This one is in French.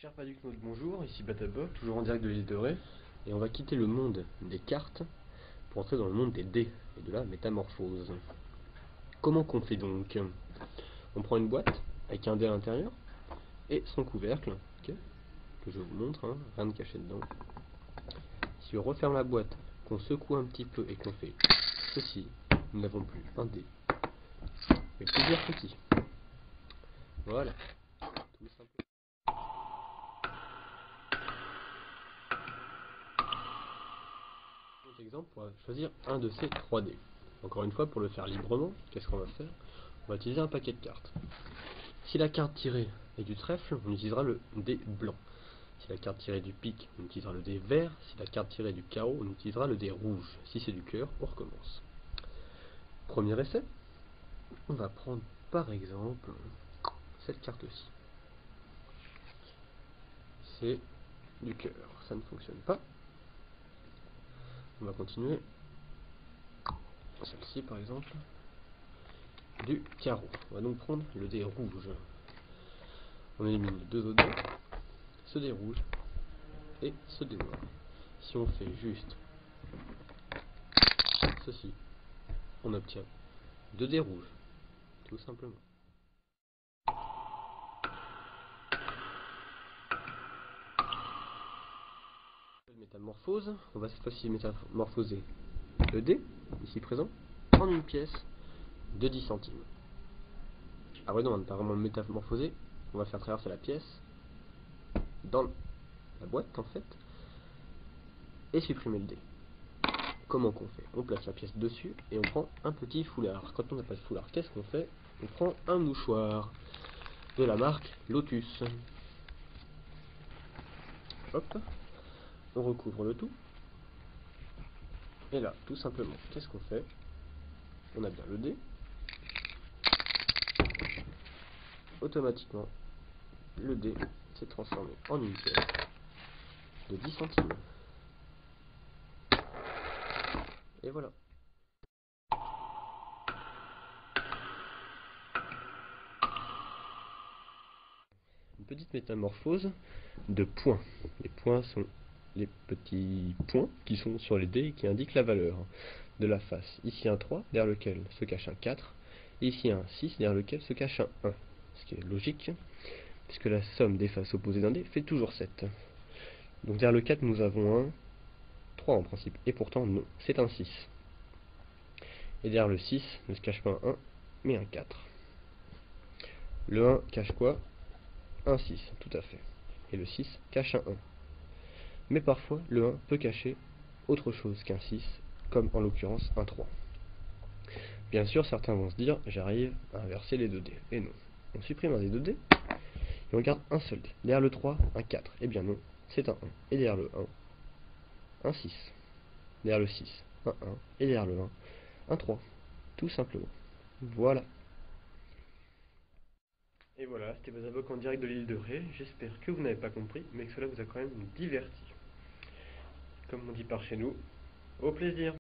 Cher Paducnaud, bonjour, ici Batabob, toujours en direct de l'île de Ré, et on va quitter le monde des cartes pour entrer dans le monde des dés et de la métamorphose. Comment qu'on fait donc? On prend une boîte avec un dé à l'intérieur et son couvercle, okay, que je vous montre, hein, rien de caché dedans. Si on referme la boîte, qu'on secoue un petit peu et qu'on fait ceci, nous n'avons plus un dé, mais plusieurs petits. Voilà, tout simplement. Exemple, on va choisir un de ces 3 dés. Encore une fois, pour le faire librement, qu'est-ce qu'on va faire? On va utiliser un paquet de cartes. Si la carte tirée est du trèfle, on utilisera le dé blanc. Si la carte tirée est du pique, on utilisera le dé vert. Si la carte tirée est du carreau, on utilisera le dé rouge. Si c'est du cœur, on recommence. Premier essai, on va prendre par exemple cette carte-ci. C'est du cœur, ça ne fonctionne pas. On va continuer. Celle-ci par exemple, du carreau. On va donc prendre le dé rouge. On élimine les 2 autres dés, ce dé rouge et ce dé noir. Si on fait juste ceci, on obtient 2 dés rouges, tout simplement. Métamorphose, on va cette fois-ci métamorphoser le dé, ici présent, en une pièce de 10 centimes. Ah ouais, non, on ne va pas vraiment le métamorphoser, on va faire traverser la pièce dans la boîte en fait, et supprimer le dé. Comment qu'on fait? On place la pièce dessus et on prend un petit foulard. Quand on n'a pas de foulard, qu'est-ce qu'on fait? On prend un mouchoir de la marque Lotus. Hop, on recouvre le tout. Et là, tout simplement, qu'est-ce qu'on fait? On a bien le dé. Automatiquement, le dé s'est transformé en une pièce de 10 centimes. Et voilà. Une petite métamorphose de points. Les points sont les petits points qui sont sur les dés et qui indiquent la valeur de la face. Ici un 3, derrière lequel se cache un 4. Et ici un 6, derrière lequel se cache un 1. Ce qui est logique, puisque la somme des faces opposées d'un dé fait toujours 7. Donc derrière le 4, nous avons un 3 en principe. Et pourtant, non, c'est un 6. Et derrière le 6 ne se cache pas un 1, mais un 4. Le 1 cache quoi? Un 6, tout à fait. Et le 6 cache un 1. Mais parfois, le 1 peut cacher autre chose qu'un 6, comme en l'occurrence un 3. Bien sûr, certains vont se dire, j'arrive à inverser les 2 dés. Et non. On supprime un des 2 dés, et on garde un seul dé. Derrière le 3, un 4. Et bien non, c'est un 1. Et derrière le 1, un 6. Derrière le 6, un 1. Et derrière le 1, un 3. Tout simplement. Voilà. Et voilà, c'était Bazabok en direct de l'île de Ré. J'espère que vous n'avez pas compris, mais que cela vous a quand même diverti. Comme on dit par chez nous, au plaisir.